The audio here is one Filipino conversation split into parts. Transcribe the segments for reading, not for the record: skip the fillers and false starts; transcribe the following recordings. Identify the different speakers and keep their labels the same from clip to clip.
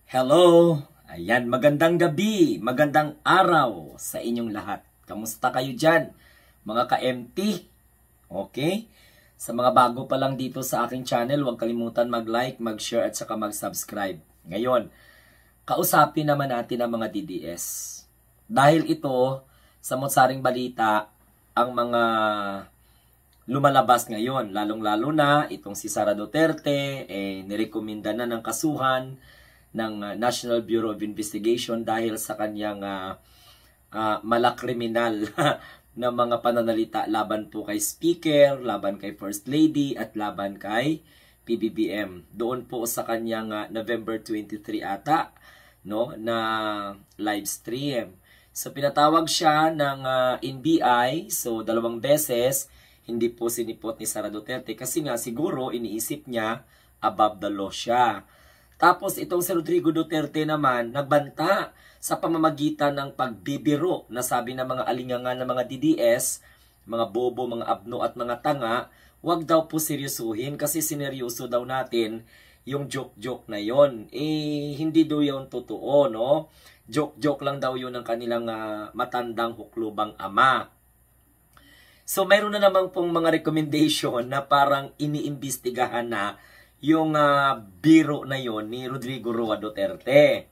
Speaker 1: Hello! Ayan, magandang gabi, magandang araw sa inyong lahat. Kamusta kayo dyan, mga ka-MT? Okay? Sa mga bago pa lang dito sa aking channel, huwag kalimutan mag-like, mag-share at saka mag-subscribe. Ngayon, kausapin naman natin ang mga DDS. Dahil ito, sa Motsaring Balita, ang mga lumalabas ngayon, lalong-lalo na itong si Sara Duterte, nirekomenda na ng kasuhan ng National Bureau of Investigation dahil sa kanyang malakriminal na mga pananalita laban po kay Speaker, laban kay First Lady at laban kay PBBM. Doon po sa kanyang November 23 ata, no, na live stream. So pinatawag siya ng NBI, so 2 beses, hindi po sinipot ni Sara Duterte kasi nga siguro iniisip niya above the law siya. Tapos itong si Rodrigo Duterte naman nagbanta sa pamamagitan ng pagbibiro na sabi ng mga alingangan ng mga DDS, mga bobo, mga abno at mga tanga, wag daw po seryosuhin kasi sineryoso daw natin yung joke-joke na yon. Hindi daw yun totoo, no? Joke-joke lang daw yun ng kanilang matandang huklubang ama. So mayroon na naman pong mga recommendation na parang iniimbestigahan na yung biro na yon ni Rodrigo Roa Duterte.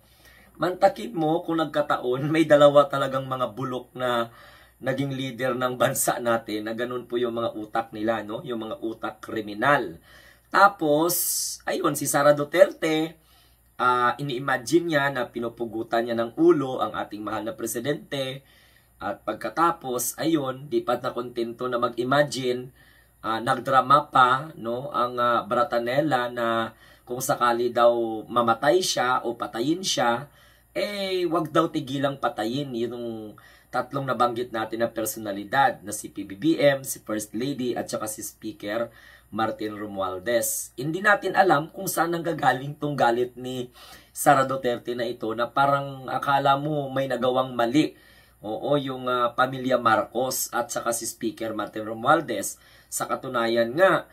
Speaker 1: Mantakip mo kung nagkataon, may dalawa talagang mga bulok na naging leader ng bansa natin na ganun po yung mga utak nila, no? Yung mga utak kriminal. Tapos, ayun, si Sara Duterte, ini-imagine niya na pinupugutan niya ng ulo ang ating mahal na presidente. At pagkatapos, ayun, di pa na kontento na mag-imagine, nagdrama pa, no, ang Bratanela na kung sakali daw mamatay siya o patayin siya, wag daw tigilang patayin yung tatlong nabanggit natin na personalidad na si PBBM, si First Lady at saka si Speaker Martin Romualdez. Hindi natin alam kung saan nanggagaling tong galit ni Sara Duterte na ito na parang akala mo may nagawang mali. Oo, yung pamilya Marcos at saka si Speaker Martin Romualdez. Sa katunayan nga,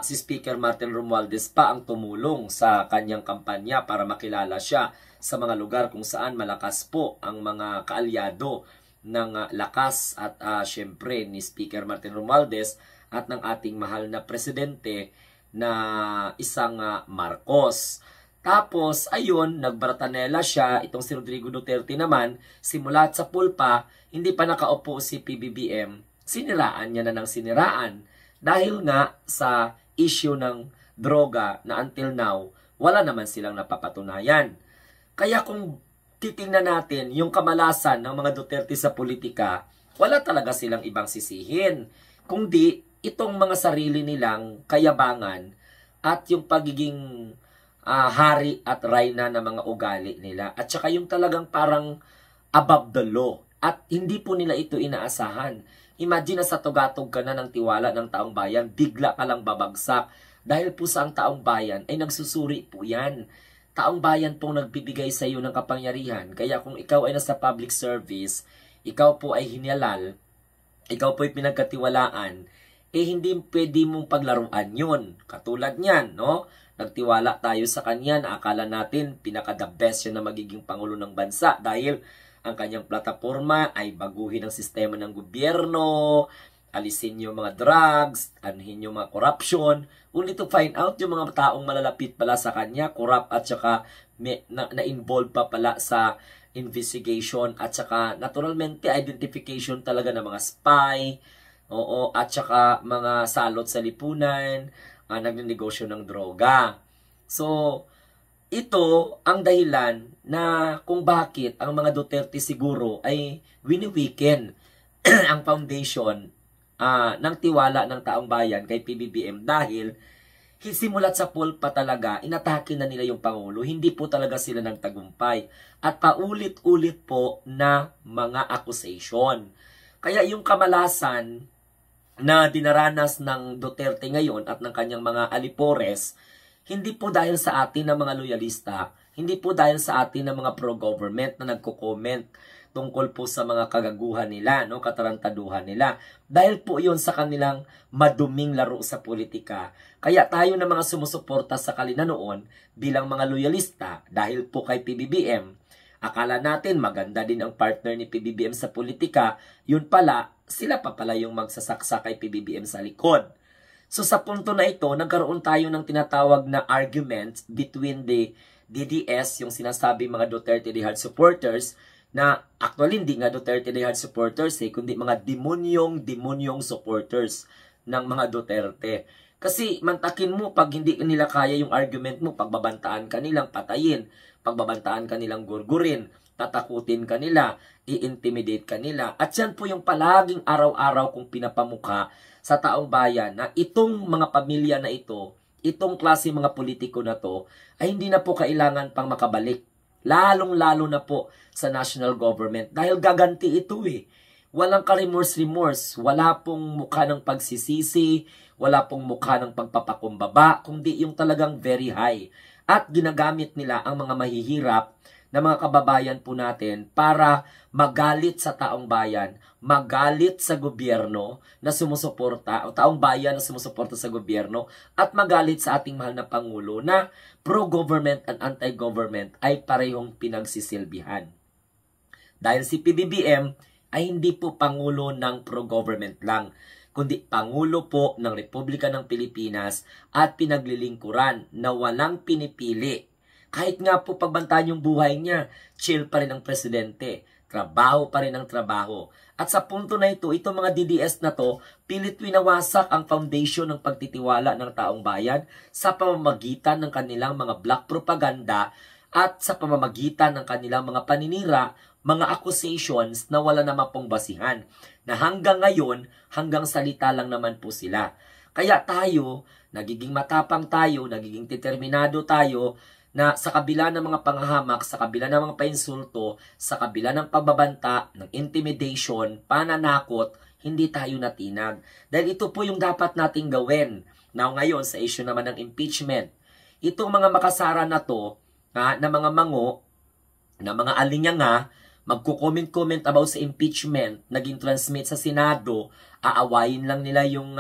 Speaker 1: si Speaker Martin Romualdez pa ang tumulong sa kanyang kampanya para makilala siya sa mga lugar kung saan malakas po ang mga kaalyado ng lakas at syempre ni Speaker Martin Romualdez at ng ating mahal na presidente na isang Marcos. Tapos, ayun, nagbratanela siya. Itong si Rodrigo Duterte naman, simula sa pulpa, hindi pa nakaupo si PBBM. Siniraan niya na ng siniraan. Dahil nga sa issue ng droga na until now, wala naman silang napapatunayan. Kaya kung titingnan natin yung kamalasan ng mga Duterte sa politika, wala talaga silang ibang sisihin. Kundi itong mga sarili nilang kayabangan at yung pagiging hari at reyna ng mga ugali nila. At saka yung talagang parang above the law. At hindi po nila ito inaasahan. Imagine na sa tugatog ka na ng tiwala ng taong bayan, bigla ka lang babagsak. Dahil po sa ang taong bayan ay nagsusuri po yan. Taong bayan pong nagbibigay sa iyo ng kapangyarihan. Kaya kung ikaw ay nasa public service, ikaw po ay hinalal, ikaw po ay pinagkatiwalaan, hindi pwede mong paglaruan yun. Katulad niyan, no? Nagtiwala tayo sa kanya na akala natin pinaka-the best siya na magiging pangulo ng bansa dahil ang kanyang plataforma ay baguhin ang sistema ng gobyerno, alisin yung mga drugs, anhin yung mga corruption, only to find out yung mga taong malalapit pala sa kanya, corrupt at saka na-involve pa pala sa investigation at saka naturalmente identification talaga ng mga spy, oo, at saka mga salot sa lipunan, nagnenegosyo ng droga. So, ito ang dahilan na kung bakit ang mga Duterte siguro ay wini-weaken ang foundation ng tiwala ng taong bayan kay PBBM dahil simulat sa pulpa talaga, inatake na nila yung Pangulo. Hindi po talaga sila nagtagumpay. At paulit-ulit po na mga accusation. Kaya yung kamalasan na dinaranas ng Duterte ngayon at ng kanyang mga alipores, hindi po dahil sa atin ng mga loyalista, hindi po dahil sa atin ng mga pro-government na nagko-comment. tungkol po sa mga kagaguhan nila, no, katarantaduhan nila. Dahil po yun sa kanilang maduming laro sa politika. Kaya tayo na mga sumusuporta sa kanila noon bilang mga loyalista dahil po kay PBBM, akala natin maganda din ang partner ni PBBM sa politika, yun pala, sila pa pala yung magsasaksa kay PBBM sa likod. So sa punto na ito, nagkaroon tayo ng tinatawag na argument between the DDS, yung sinasabi mga Duterte de Hard supporters, na actually hindi nga Duterte de Hard supporters kundi mga demonyong supporters ng mga Duterte. Kasi mantakin mo, pag hindi nila kaya yung argument mo, pagbabantaan ka nilang patayin, pagbabantaan ka nilang gurgurin, tatakutin ka nila, i-intimidate ka nila. At yan po yung palaging araw-araw kong pinapamuka sa taong bayan na itong mga pamilya na ito, itong klase mga politiko na to, ay hindi na po kailangan pang makabalik. Lalong-lalo na po sa national government. Dahil gaganti ito Walang ka-remorse-remorse. Wala pong mukha ng pagsisisi, wala pong mukha ng pagpapakumbaba, kundi yung talagang very high. At ginagamit nila ang mga mahihirap na mga kababayan po natin para magalit sa taong bayan, magalit sa gobyerno na sumusuporta, o taong bayan na sumusuporta sa gobyerno, at magalit sa ating mahal na Pangulo na pro-government and anti-government ay parehong pinagsisilbihan. Dahil si PBBM ay hindi po Pangulo ng pro-government lang, kundi Pangulo po ng Republika ng Pilipinas at pinaglilingkuran na walang pinipili. Kahit nga po pagbantaan yung buhay niya, chill pa rin ang presidente. Trabaho pa rin ang trabaho. At sa punto na ito, itong mga DDS na to, pilit winawasak ang foundation ng pagtitiwala ng taong bayan sa pamamagitan ng kanilang mga black propaganda at sa pamamagitan ng kanilang mga paninira, mga accusations na wala naman pong basihan. Na hanggang ngayon, hanggang salita lang naman po sila. Kaya tayo, nagiging matapang tayo, nagiging determinado tayo, na sa kabila ng mga panghahamak, sa kabila ng mga painsulto, sa kabila ng pagbabanta, ng intimidation, pananakot, hindi tayo natinag. Dahil ito po yung dapat nating gawin. Now ngayon, sa issue naman ng impeachment, itong mga makasara na to, na mga mango, na mga alinyanga, magko-comment about sa impeachment, naging transmit sa Senado, aawayin lang nila yung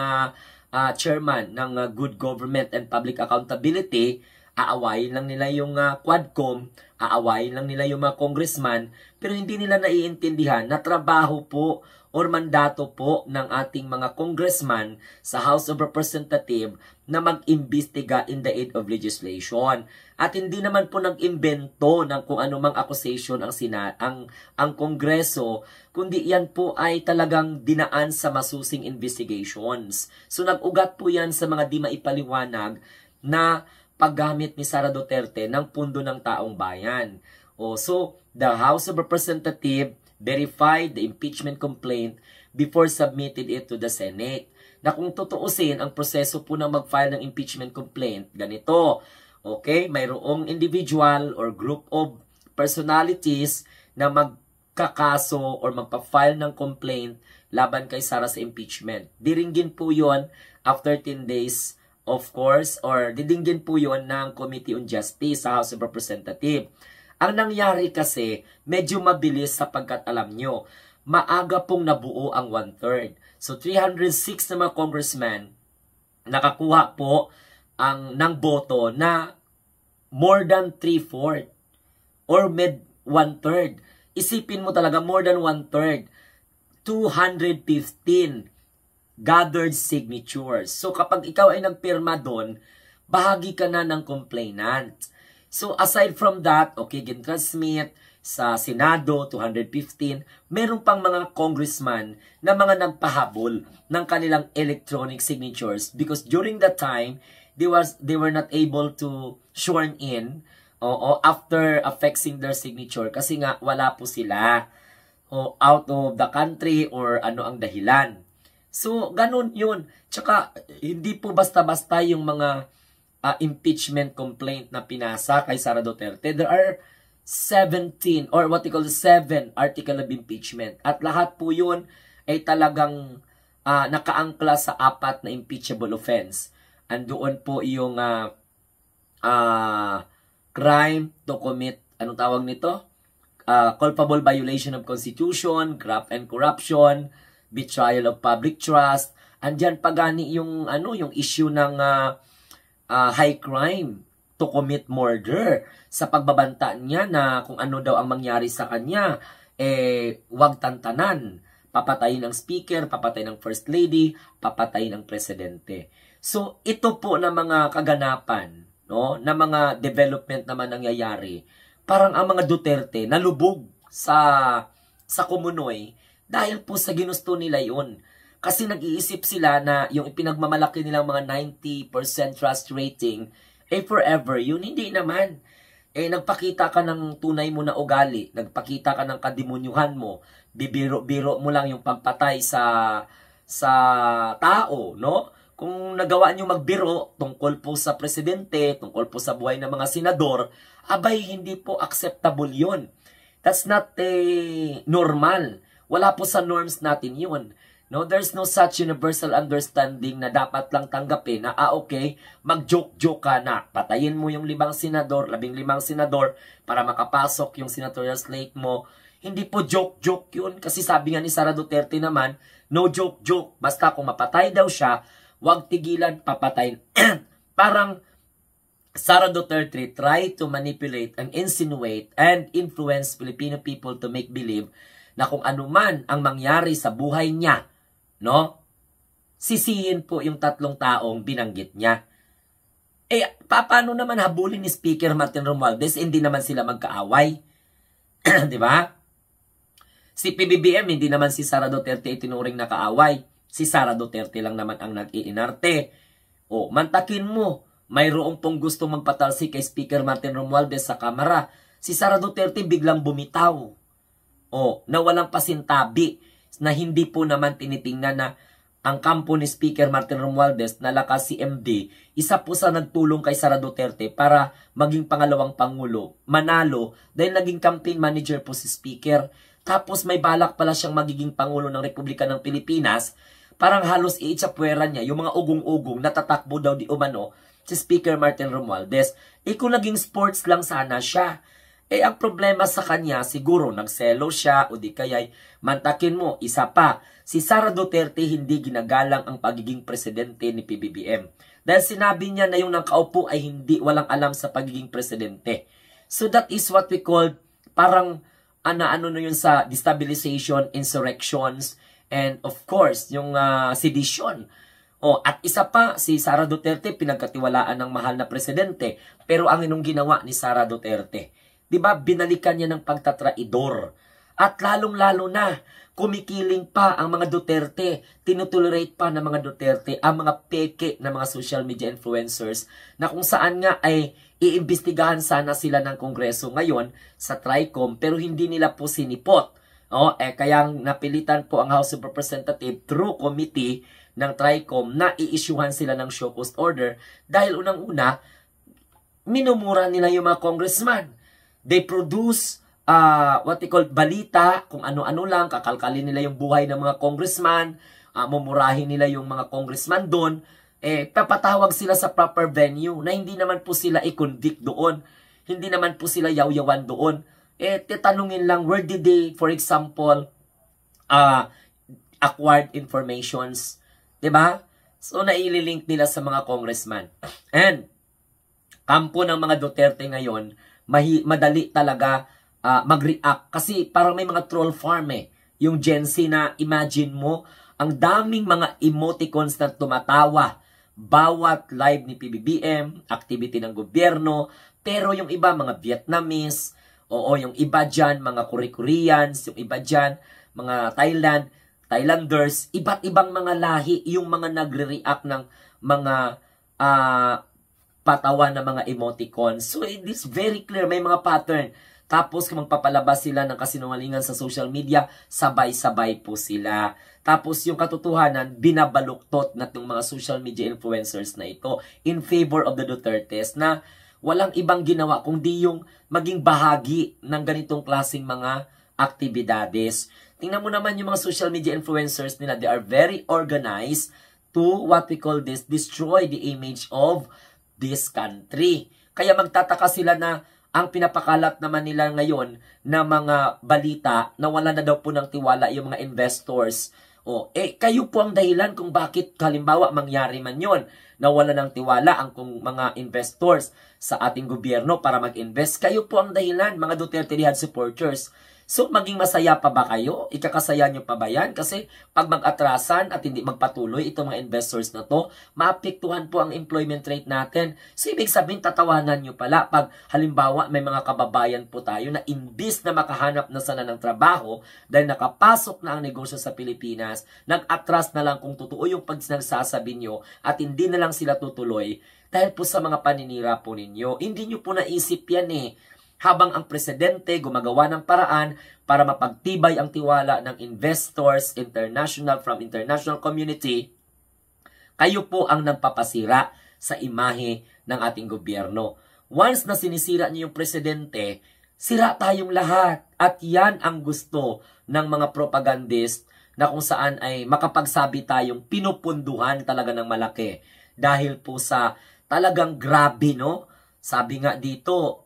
Speaker 1: chairman ng Good Government and Public Accountability, aawayin lang nila yung Quadcom, aawayin lang nila yung mga congressman, pero hindi nila naiintindihan na trabaho po or mandato po ng ating mga congressman sa House of Representatives na mag-imbestiga in the aid of legislation. At hindi naman po nag-imbento ng kung anumang accusation ang Kongreso, kundi yan po ay talagang dinaan sa masusing investigations. So nag-ugat po yan sa mga di maipaliwanag na paggamit ni Sara Duterte ng pundo ng taong bayan. So, the House of Representatives verified the impeachment complaint before submitted it to the Senate. Na kung tutuusin ang proseso po ng mag-file ng impeachment complaint, ganito, okay, mayroong individual or group of personalities na magkakaso or magpa-file ng complaint laban kay Sara sa impeachment. Diringgin po yon after 10 days, of course, or didinggin po yon ng Committee on Justice sa House of Representatives. Ang nangyari kasi, medyo mabilis sapagkat alam nyo, maaga pong nabuo ang 1/3. So 306 na mga congressmen nakakuha po ng boto na more than 3/4 or 1/3. Isipin mo talaga more than 1/3. 215 gathered signatures. So kapag ikaw ay nagpirma doon, bahagi ka na ng complainant. So aside from that, okay, gin-transmit sa Senado, 215, meron pang mga congressman na mga nagpahabol ng kanilang electronic signatures because during that time, they were not able to sworn in after affixing their signature kasi nga wala po sila out of the country or ano ang dahilan. So, ganun yun. Tsaka, hindi po basta-basta yung mga impeachment complaint na pinasa kay Sara Duterte. There are 17 or what you call 7 article of impeachment. At lahat po yun ay talagang nakaangkla sa 4 na impeachable offense. Andoon po yung crime to commit, anong tawag nito? culpable violation of Constitution, graft and corruption, betrayal of public trust. Andyan pa gani yung yung issue ng high crime to commit murder, sa pagbabanta niya na kung ano daw ang mangyari sa kanya, wag tantanan, papatayin ng speaker, papatayin ng first lady, papatayin ng presidente. So ito po na mga kaganapan, no, na mga development naman nangyayari. Parang ang mga Duterte nalubog sa Kumunoy dahil po sa ginusto nila yun. Kasi nag-iisip sila na yung ipinagmamalaki nilang mga 90% trust rating, forever yun. Hindi naman. Nagpakita ka ng tunay mo na ugali, nagpakita ka ng kademonyuhan mo, bibiro-biro mo lang yung pagpatay sa tao, no? Kung nagawa nyo magbiro tungkol po sa presidente, tungkol po sa buhay ng mga senador, abay, hindi po acceptable yun. That's not normal. Wala po sa norms natin yun. No, there's no such universal understanding na dapat lang tanggapin na, okay, mag-joke-joke ka na. Patayin mo yung 15 senador para makapasok yung senatorial slate mo. Hindi po joke-joke yun. Kasi sabi nga ni Sara Duterte naman, no joke-joke. Basta kung mapatay daw siya, wag tigilan, papatayin. Parang Sara Duterte try to manipulate and insinuate and influence Filipino people to make believe na kung ano man ang mangyari sa buhay niya, no, sisihin po yung 3 taong binanggit niya. Paano naman habulin ni Speaker Martin Romualdez, hindi naman sila magkaaway? Di ba? Si PBBM, hindi naman si Sara Duterte itinuring na kaaway. Si Sara Duterte lang naman ang nag-iinarte. Mantakin mo, mayroong pong gusto magpatalsik kay Speaker Martin Romualdez sa Kamara. Si Sara Duterte biglang bumitaw. Na walang pasintabi, na hindi po naman tinitingnan na ang kampo ni Speaker Martin Romualdez na lakas si MD, isa po sa nagtulong kay Sara Duterte para maging pangalawang pangulo, manalo, dahil naging campaign manager po si Speaker. Tapos may balak pala siyang magiging pangulo ng Republika ng Pilipinas, parang halos iitsapwera niya yung mga ugong-ugong natatakbo daw di umano si Speaker Martin Romualdez. Kung naging sports lang sana siya, ang problema sa kanya, siguro nagselo siya o di kaya'y mantakin mo, isa pa, si Sara Duterte hindi ginagalang ang pagiging presidente ni PBBM. Dahil sinabi niya na yung nakaupo ay walang alam sa pagiging presidente. So that is what we call parang ano yun sa destabilization, insurrections, and of course, yung sedition. At isa pa, si Sara Duterte pinagkatiwalaan ng mahal na presidente. Pero ang inong ginawa ni Sara Duterte, diba, binalikan niya ng pagtatraidor. At lalong-lalo na, kumikiling pa ang mga Duterte, tinutolerate pa ng mga Duterte ang mga peke na mga social media influencers na kung saan nga ay iimbestigahan sana sila ng Kongreso ngayon sa TRICOM pero hindi nila po sinipot. Kaya napilitan po ang House of Representatives through committee ng TRICOM na i-issuehan sila ng show cause order dahil unang-una, minumura nila yung mga congressman. They produce what they call balita, kung ano-ano lang, kakalkalin nila yung buhay ng mga congressman, mumurahin nila yung mga congressman doon, papatawag sila sa proper venue na hindi naman po sila i-convict doon, hindi naman po sila yaw-yawan doon. Titanungin lang, where did they, for example, acquired informations, diba? So, naililink nila sa mga congressman. And, kampo ng mga Duterte ngayon, madali talaga mag-react. Kasi parang may mga troll farm Yung Gen Z na imagine mo, ang daming mga emoticons na tumatawa. Bawat live ni PBBM, activity ng gobyerno. Pero yung iba, mga Vietnamese, yung iba dyan, mga Koreans, yung iba dyan, mga Thailanders, iba't ibang mga lahi, yung mga nagre-react ng mga patawa ng mga emoticons. So, it is very clear. May mga pattern. Tapos, kung magpapalabas sila ng kasinungalingan sa social media, sabay-sabay po sila. Tapos, yung katotohanan, binabaluktot na itong mga social media influencers na ito in favor of the Dutertes na walang ibang ginawa kundi yung maging bahagi ng ganitong klaseng mga aktibidades. Tingnan mo naman yung mga social media influencers nila. They are very organized to what we call this, destroy the image of this country. Kaya magtataka sila na ang pinapakalat naman nila ngayon na mga balita na wala na daw po ng tiwala yung mga investors. Kayo po ang dahilan kung bakit halimbawa mangyari man yon na wala ng tiwala ang kung mga investors sa ating gobyerno para mag-invest. Kayo po ang dahilan, mga Duterte Rehad supporters. So, maging masaya pa ba kayo? Ikakasaya nyo pa ba yan? Kasi pag mag-atrasan at hindi magpatuloy itong mga investors na to, maapektuhan po ang employment rate natin. So, ibig sabihin, tatawanan nyo pala. Pag halimbawa, may mga kababayan po tayo na imbis na makahanap na sana ng trabaho dahil nakapasok na ang negosyo sa Pilipinas, nag-atras na lang kung totoo yung pagsasabi nyo at hindi na lang sila tutuloy dahil po sa mga paninira po ninyo. Hindi nyo po naisip yan eh. Habang ang presidente gumagawa ng paraan para mapagtibay ang tiwala ng investors from international community, kayo po ang nagpapasira sa imahe ng ating gobyerno. Once na sinisira niyo yung presidente, sira tayong lahat. At yan ang gusto ng mga propagandist na kung saan ay makapagsabi tayong pinupunduhan talaga ng malaki. Dahil po sa talagang grabe, no? Sabi nga dito,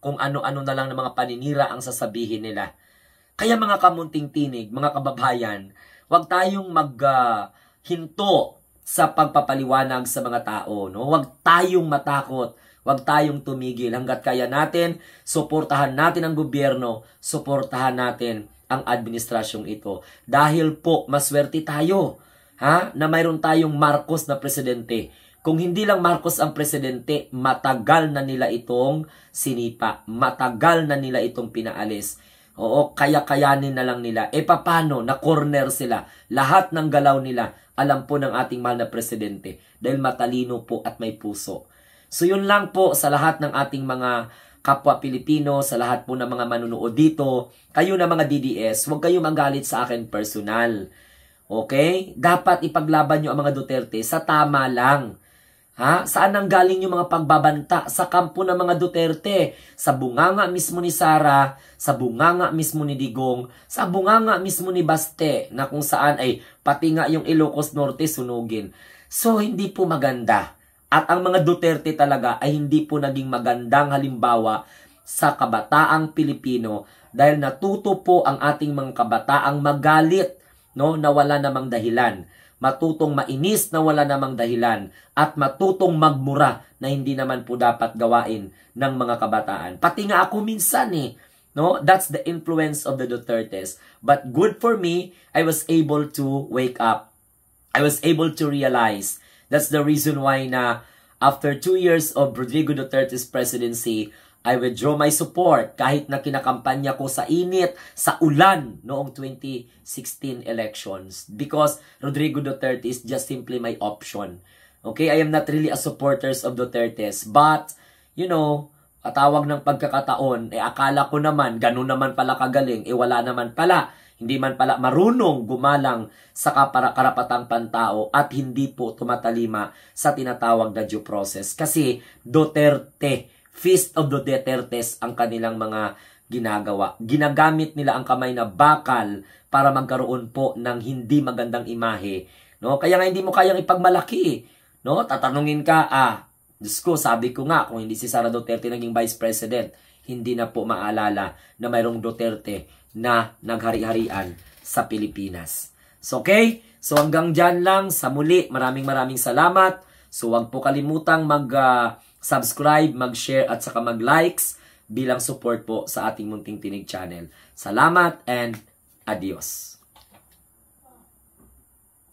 Speaker 1: kung ano-ano na lang ng mga paninira ang sasabihin nila. Kaya mga kamunting tinig, mga kababayan, huwag tayong maghinto sa pagpapaliwanag sa mga tao. No? Huwag tayong matakot, huwag tayong tumigil. Hanggat kaya natin, suportahan natin ang gobyerno, suportahan natin ang administrasyong ito. Dahil po, maswerte tayo na mayroon tayong Marcos na presidente. Kung hindi lang Marcos ang presidente, matagal na nila itong sinipa. Matagal na nila itong pinaalis. Kaya-kayanin na lang nila. Paano? Na-corner sila. Lahat ng galaw nila, alam po ng ating mahal na presidente. Dahil matalino po at may puso. So yun lang po sa lahat ng ating mga kapwa Pilipino, sa lahat po ng mga manunood dito. Kayo na mga DDS, huwag kayo magalit sa akin personal. Okay? Dapat ipaglaban nyo ang mga Duterte sa tama lang. Saan ang galing yung mga pagbabanta? Sa kampo ng mga Duterte. Sa bunganga mismo ni Sara, sa bunganga mismo ni Digong, sa bunganga mismo ni Baste, na kung saan ay pati nga yung Ilocos Norte sunugin. So, hindi po maganda. At ang mga Duterte talaga ay hindi po naging magandang halimbawa sa kabataang Pilipino dahil natuto po ang ating mga kabataang magalit, no, na wala namang dahilan. Matutong mainis na wala namang dahilan at matutong magmura na hindi naman po dapat gawain ng mga kabataan. Pati nga ako minsan no? That's the influence of the Dutertes. But good for me, I was able to wake up. I was able to realize. That's the reason why na after 2 years of Rodrigo Duterte's presidency, I withdraw my support kahit na kinakampanya ko sa init, sa ulan noong 2016 elections because Rodrigo Duterte is just simply my option. Okay, I am not really a supporters of Duterte's but, tawag ng pagkakataon, akala ko naman, ganun naman pala kagaling, wala naman pala, hindi man pala marunong gumalang sa karapatang pantao at hindi po tumatalima sa tinatawag na due process. Kasi Duterte, Feast of the Dutertes ang kanilang mga ginagawa. Ginagamit nila ang kamay na bakal para magkaroon po ng hindi magandang imahe. No? Kaya nga hindi mo kayang ipagmalaki. No? Tatanungin ka, Diyos ko, sabi ko nga, kung hindi si Sara Duterte naging Vice President, hindi na po maalala na mayroong Duterte na naghari-harian sa Pilipinas. So, okay? So, hanggang dyan lang. Sa muli, maraming salamat. So, huwag po kalimutang subscribe, mag-share at saka mag-likes bilang support po sa ating Munting Tinig channel. Salamat and adios.